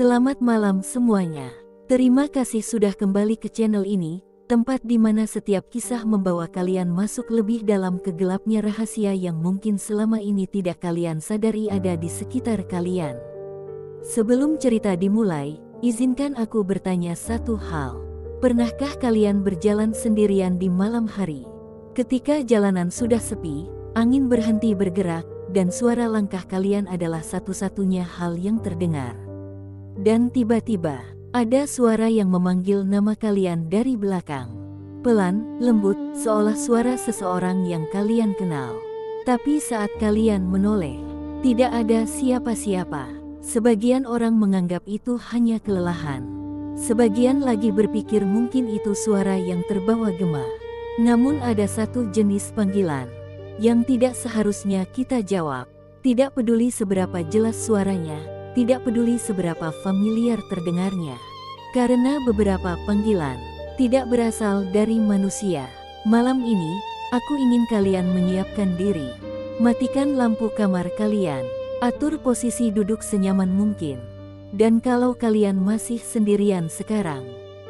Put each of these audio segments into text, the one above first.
Selamat malam semuanya. Terima kasih sudah kembali ke channel ini, tempat di mana setiap kisah membawa kalian masuk lebih dalam ke gelapnya rahasia yang mungkin selama ini tidak kalian sadari ada di sekitar kalian. Sebelum cerita dimulai, izinkan aku bertanya satu hal. Pernahkah kalian berjalan sendirian di malam hari? Ketika jalanan sudah sepi, angin berhenti bergerak, dan suara langkah kalian adalah satu-satunya hal yang terdengar. Dan tiba-tiba, ada suara yang memanggil nama kalian dari belakang. Pelan, lembut, seolah suara seseorang yang kalian kenal. Tapi saat kalian menoleh, tidak ada siapa-siapa. Sebagian orang menganggap itu hanya kelelahan. Sebagian lagi berpikir mungkin itu suara yang terbawa gema. Namun ada satu jenis panggilan yang tidak seharusnya kita jawab. Tidak peduli seberapa jelas suaranya, tidak peduli seberapa familiar terdengarnya. Karena beberapa panggilan tidak berasal dari manusia. Malam ini, aku ingin kalian menyiapkan diri. Matikan lampu kamar kalian. Atur posisi duduk senyaman mungkin. Dan kalau kalian masih sendirian sekarang,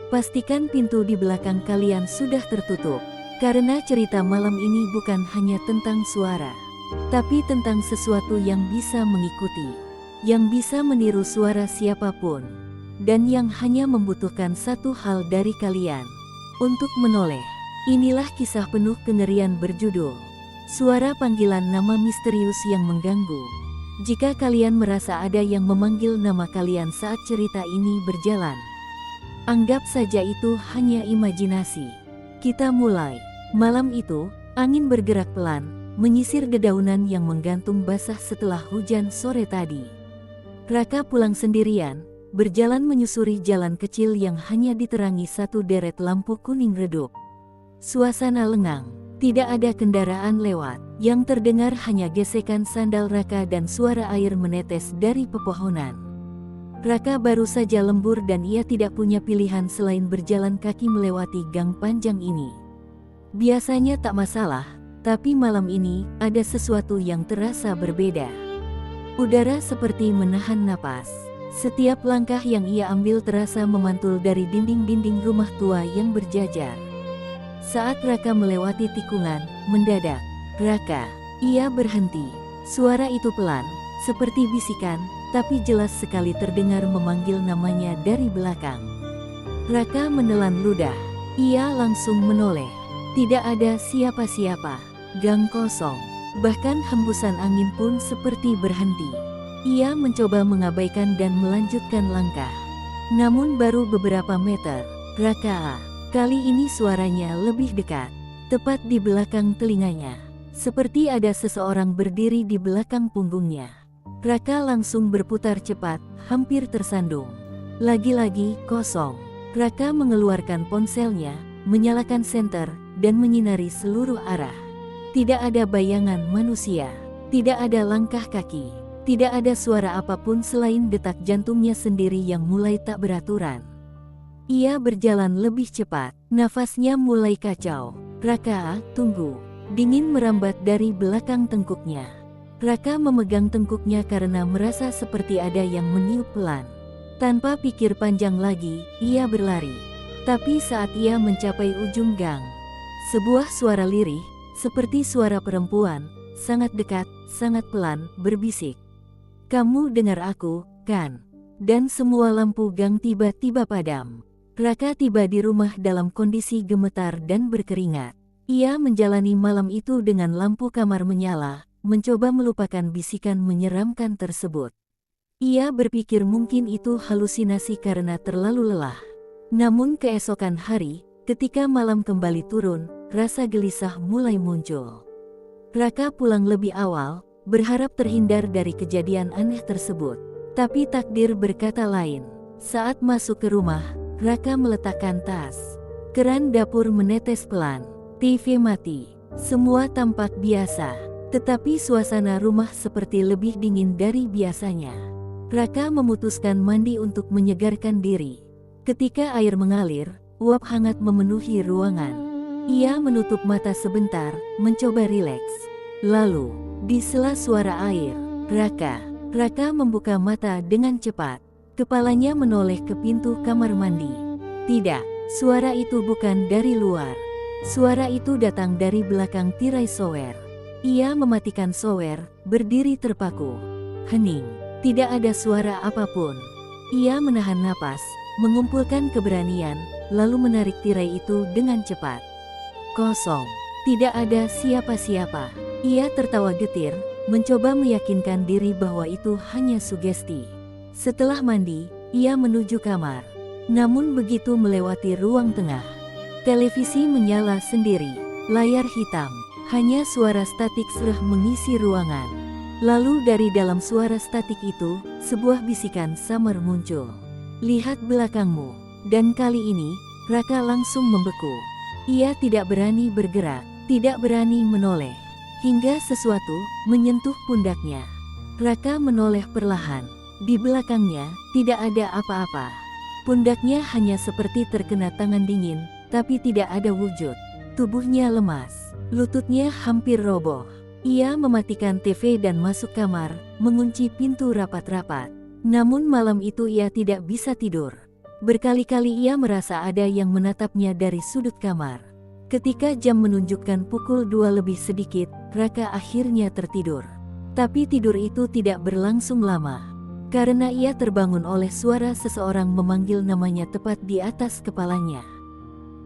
pastikan pintu di belakang kalian sudah tertutup. Karena cerita malam ini bukan hanya tentang suara, tapi tentang sesuatu yang bisa mengikuti, yang bisa meniru suara siapapun, dan yang hanya membutuhkan satu hal dari kalian, untuk menoleh. Inilah kisah penuh kengerian berjudul Suara Panggilan Nama Misterius yang Mengganggu. Jika kalian merasa ada yang memanggil nama kalian saat cerita ini berjalan, anggap saja itu hanya imajinasi. Kita mulai. Malam itu, angin bergerak pelan, menyisir dedaunan yang menggantung basah setelah hujan sore tadi. Raka pulang sendirian, berjalan menyusuri jalan kecil yang hanya diterangi satu deret lampu kuning redup. Suasana lengang, tidak ada kendaraan lewat, yang terdengar hanya gesekan sandal Raka dan suara air menetes dari pepohonan. Raka baru saja lembur dan ia tidak punya pilihan selain berjalan kaki melewati gang panjang ini. Biasanya tak masalah, tapi malam ini ada sesuatu yang terasa berbeda. Udara seperti menahan napas. Setiap langkah yang ia ambil terasa memantul dari dinding-dinding rumah tua yang berjajar. Saat Raka melewati tikungan, mendadak, Raka, ia berhenti. Suara itu pelan, seperti bisikan, tapi jelas sekali terdengar memanggil namanya dari belakang. Raka menelan ludah. Ia langsung menoleh. Tidak ada siapa-siapa. Gang kosong. Bahkan hembusan angin pun seperti berhenti. Ia mencoba mengabaikan dan melanjutkan langkah. Namun baru beberapa meter, Raka, kali ini suaranya lebih dekat. Tepat di belakang telinganya. Seperti ada seseorang berdiri di belakang punggungnya. Raka langsung berputar cepat, hampir tersandung. Lagi-lagi kosong. Raka mengeluarkan ponselnya, menyalakan senter, dan menyinari seluruh arah. Tidak ada bayangan manusia, tidak ada langkah kaki, tidak ada suara apapun selain detak jantungnya sendiri yang mulai tak beraturan. Ia berjalan lebih cepat, nafasnya mulai kacau. Raka, tunggu. Dingin merambat dari belakang tengkuknya. Raka memegang tengkuknya karena merasa seperti ada yang meniup pelan. Tanpa pikir panjang lagi, ia berlari. Tapi saat ia mencapai ujung gang, sebuah suara lirih, seperti suara perempuan, sangat dekat, sangat pelan, berbisik. "Kamu dengar aku, kan?" Dan semua lampu gang tiba-tiba padam. Raka tiba di rumah dalam kondisi gemetar dan berkeringat. Ia menjalani malam itu dengan lampu kamar menyala, mencoba melupakan bisikan menyeramkan tersebut. Ia berpikir mungkin itu halusinasi karena terlalu lelah. Namun keesokan hari, ketika malam kembali turun, rasa gelisah mulai muncul. Raka pulang lebih awal, berharap terhindar dari kejadian aneh tersebut. Tapi takdir berkata lain. Saat masuk ke rumah, Raka meletakkan tas. Keran dapur menetes pelan. TV mati. Semua tampak biasa. Tetapi suasana rumah seperti lebih dingin dari biasanya. Raka memutuskan mandi untuk menyegarkan diri. Ketika air mengalir, uap hangat memenuhi ruangan. Ia menutup mata sebentar, mencoba rileks. Lalu, di sela suara air, Raka membuka mata dengan cepat. Kepalanya menoleh ke pintu kamar mandi. Tidak, suara itu bukan dari luar. Suara itu datang dari belakang tirai shower. Ia mematikan shower, berdiri terpaku. Hening, tidak ada suara apapun. Ia menahan napas, mengumpulkan keberanian, lalu menarik tirai itu dengan cepat. Kosong, tidak ada siapa-siapa. Ia tertawa getir, mencoba meyakinkan diri bahwa itu hanya sugesti. Setelah mandi, ia menuju kamar. Namun begitu melewati ruang tengah, televisi menyala sendiri, layar hitam, hanya suara statik mengisi ruangan. Lalu dari dalam suara statik itu, sebuah bisikan samar muncul. Lihat belakangmu. Dan kali ini, Raka langsung membeku. Ia tidak berani bergerak, tidak berani menoleh. Hingga sesuatu menyentuh pundaknya. Raka menoleh perlahan. Di belakangnya, tidak ada apa-apa. Pundaknya hanya seperti terkena tangan dingin, tapi tidak ada wujud. Tubuhnya lemas, lututnya hampir roboh. Ia mematikan TV dan masuk kamar, mengunci pintu rapat-rapat. Namun malam itu ia tidak bisa tidur. Berkali-kali ia merasa ada yang menatapnya dari sudut kamar. Ketika jam menunjukkan pukul 2 lebih sedikit, Raka akhirnya tertidur. Tapi tidur itu tidak berlangsung lama. Karena ia terbangun oleh suara seseorang memanggil namanya tepat di atas kepalanya.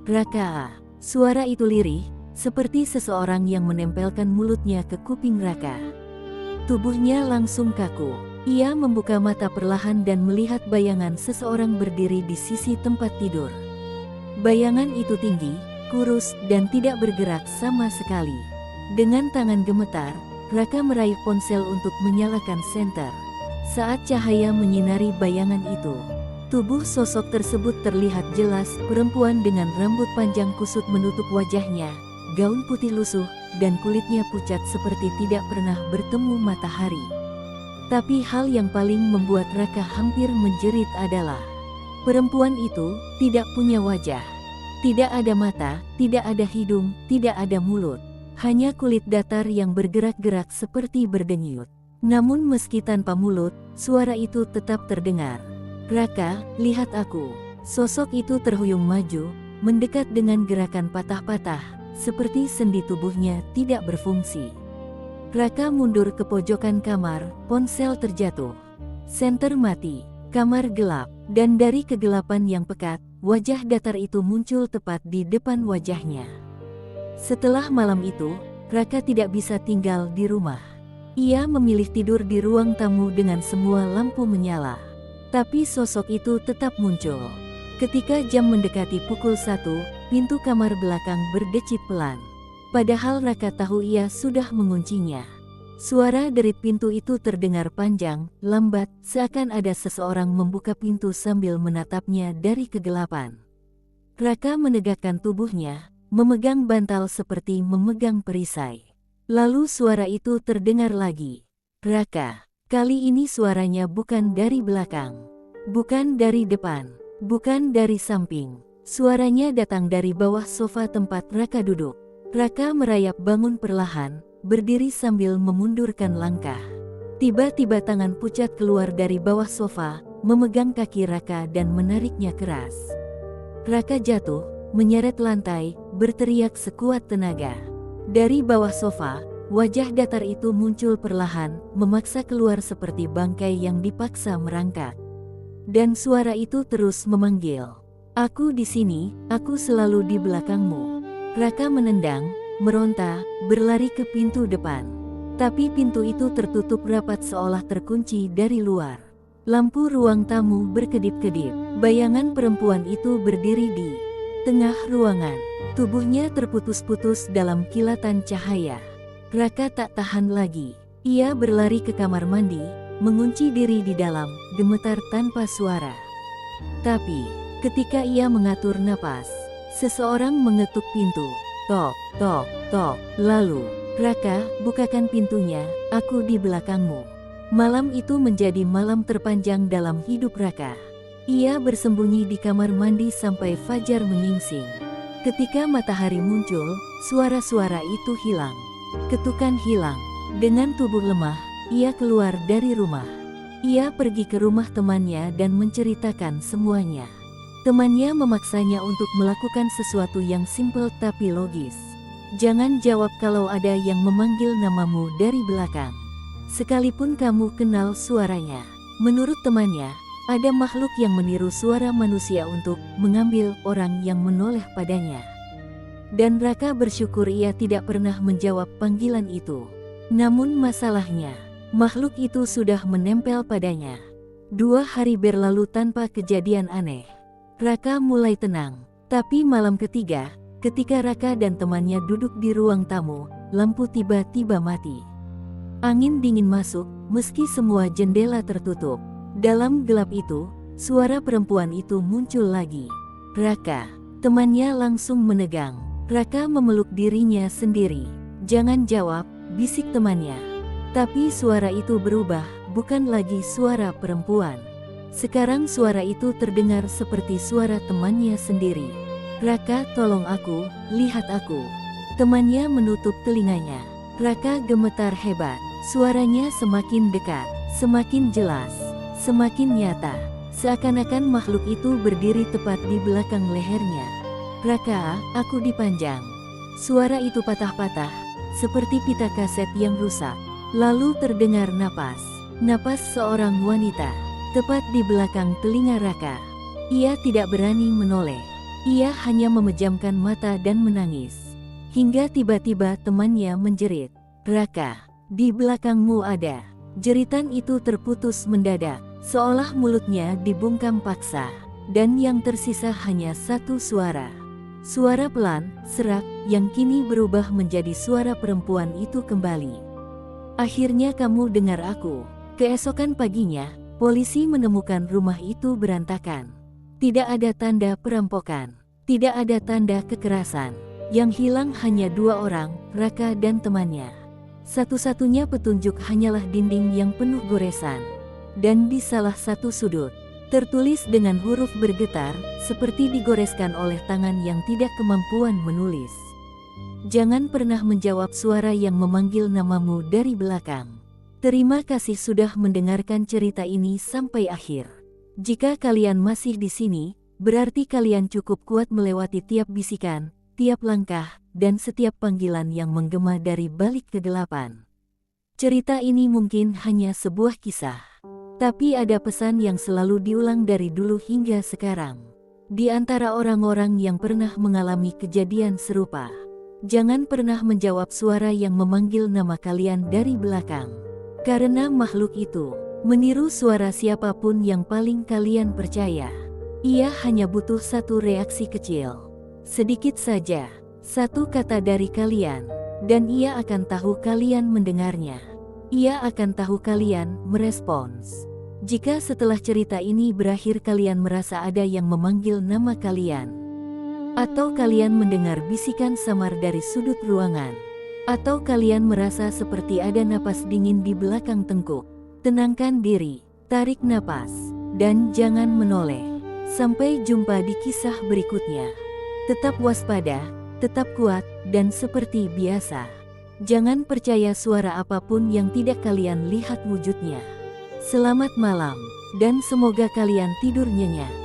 Raka, suara itu lirih, seperti seseorang yang menempelkan mulutnya ke kuping Raka. Tubuhnya langsung kaku. Ia membuka mata perlahan dan melihat bayangan seseorang berdiri di sisi tempat tidur. Bayangan itu tinggi, kurus, dan tidak bergerak sama sekali. Dengan tangan gemetar, Raka meraih ponsel untuk menyalakan senter. Saat cahaya menyinari bayangan itu, tubuh sosok tersebut terlihat jelas. Perempuan dengan rambut panjang kusut menutup wajahnya, gaun putih lusuh, dan kulitnya pucat seperti tidak pernah bertemu matahari. Tapi hal yang paling membuat Raka hampir menjerit adalah perempuan itu tidak punya wajah. Tidak ada mata, tidak ada hidung, tidak ada mulut. Hanya kulit datar yang bergerak-gerak seperti berdenyut. Namun meski tanpa mulut, suara itu tetap terdengar. Raka, lihat aku. Sosok itu terhuyung maju, mendekat dengan gerakan patah-patah, seperti sendi tubuhnya tidak berfungsi. Raka mundur ke pojokan kamar, ponsel terjatuh. Senter mati, kamar gelap, dan dari kegelapan yang pekat, wajah datar itu muncul tepat di depan wajahnya. Setelah malam itu, Raka tidak bisa tinggal di rumah. Ia memilih tidur di ruang tamu dengan semua lampu menyala. Tapi sosok itu tetap muncul. Ketika jam mendekati pukul 1, pintu kamar belakang berdecit pelan. Padahal Raka tahu ia sudah menguncinya. Suara derit pintu itu terdengar panjang, lambat, seakan ada seseorang membuka pintu sambil menatapnya dari kegelapan. Raka menegakkan tubuhnya, memegang bantal seperti memegang perisai. Lalu suara itu terdengar lagi. Raka, kali ini suaranya bukan dari belakang, bukan dari depan, bukan dari samping. Suaranya datang dari bawah sofa tempat Raka duduk. Raka merayap bangun perlahan, berdiri sambil memundurkan langkah. Tiba-tiba tangan pucat keluar dari bawah sofa, memegang kaki Raka dan menariknya keras. Raka jatuh, menyeret lantai, berteriak sekuat tenaga. Dari bawah sofa, wajah datar itu muncul perlahan, memaksa keluar seperti bangkai yang dipaksa merangkak. Dan suara itu terus memanggil, "Aku di sini, aku selalu di belakangmu." Raka menendang, meronta, berlari ke pintu depan. Tapi pintu itu tertutup rapat seolah terkunci dari luar. Lampu ruang tamu berkedip-kedip. Bayangan perempuan itu berdiri di tengah ruangan. Tubuhnya terputus-putus dalam kilatan cahaya. Raka tak tahan lagi. Ia berlari ke kamar mandi, mengunci diri di dalam, gemetar tanpa suara. Tapi, ketika ia mengatur napas, seseorang mengetuk pintu. Tok, tok, tok. Lalu, "Raka, bukakan pintunya, aku di belakangmu." Malam itu menjadi malam terpanjang dalam hidup Raka. Ia bersembunyi di kamar mandi sampai fajar menyingsing. Ketika matahari muncul, suara-suara itu hilang. Ketukan hilang. Dengan tubuh lemah, ia keluar dari rumah. Ia pergi ke rumah temannya dan menceritakan semuanya. Temannya memaksanya untuk melakukan sesuatu yang simpel tapi logis. Jangan jawab kalau ada yang memanggil namamu dari belakang, sekalipun kamu kenal suaranya. Menurut temannya, ada makhluk yang meniru suara manusia untuk mengambil orang yang menoleh padanya. Dan Raka bersyukur ia tidak pernah menjawab panggilan itu. Namun masalahnya, makhluk itu sudah menempel padanya. 2 hari berlalu tanpa kejadian aneh. Raka mulai tenang, tapi malam ketiga, ketika Raka dan temannya duduk di ruang tamu, lampu tiba-tiba mati. Angin dingin masuk, meski semua jendela tertutup. Dalam gelap itu, suara perempuan itu muncul lagi. Raka, temannya langsung menegang. Raka memeluk dirinya sendiri. Jangan jawab, bisik temannya. Tapi suara itu berubah, bukan lagi suara perempuan. Sekarang suara itu terdengar seperti suara temannya sendiri. Raka, tolong aku, lihat aku. Temannya menutup telinganya. Raka gemetar hebat. Suaranya semakin dekat, semakin jelas, semakin nyata. Seakan-akan makhluk itu berdiri tepat di belakang lehernya. Raka, aku dipajang. Suara itu patah-patah, seperti pita kaset yang rusak. Lalu terdengar napas seorang wanita, tepat di belakang telinga Raka. Ia tidak berani menoleh. Ia hanya memejamkan mata dan menangis. Hingga tiba-tiba temannya menjerit. Raka, di belakangmu ada. Jeritan itu terputus mendadak, seolah mulutnya dibungkam paksa. Dan yang tersisa hanya satu suara. Suara pelan, serak, yang kini berubah menjadi suara perempuan itu kembali. Akhirnya kamu dengar aku. Keesokan paginya, polisi menemukan rumah itu berantakan. Tidak ada tanda perampokan, tidak ada tanda kekerasan. Yang hilang hanya 2 orang, Raka dan temannya. Satu-satunya petunjuk hanyalah dinding yang penuh goresan. Dan di salah satu sudut, tertulis dengan huruf bergetar, seperti digoreskan oleh tangan yang tidak kemampuan menulis. Jangan pernah menjawab suara yang memanggil namamu dari belakang. Terima kasih sudah mendengarkan cerita ini sampai akhir. Jika kalian masih di sini, berarti kalian cukup kuat melewati tiap bisikan, tiap langkah, dan setiap panggilan yang menggema dari balik kegelapan. Cerita ini mungkin hanya sebuah kisah, tapi ada pesan yang selalu diulang dari dulu hingga sekarang. Di antara orang-orang yang pernah mengalami kejadian serupa, jangan pernah menjawab suara yang memanggil nama kalian dari belakang. Karena makhluk itu meniru suara siapapun yang paling kalian percaya. Ia hanya butuh satu reaksi kecil, sedikit saja, satu kata dari kalian, dan ia akan tahu kalian mendengarnya. Ia akan tahu kalian merespons. Jika setelah cerita ini berakhir kalian merasa ada yang memanggil nama kalian, atau kalian mendengar bisikan samar dari sudut ruangan, atau kalian merasa seperti ada napas dingin di belakang tengkuk, tenangkan diri, tarik napas, dan jangan menoleh. Sampai jumpa di kisah berikutnya. Tetap waspada, tetap kuat, dan seperti biasa, jangan percaya suara apapun yang tidak kalian lihat wujudnya. Selamat malam, dan semoga kalian tidur nyenyak.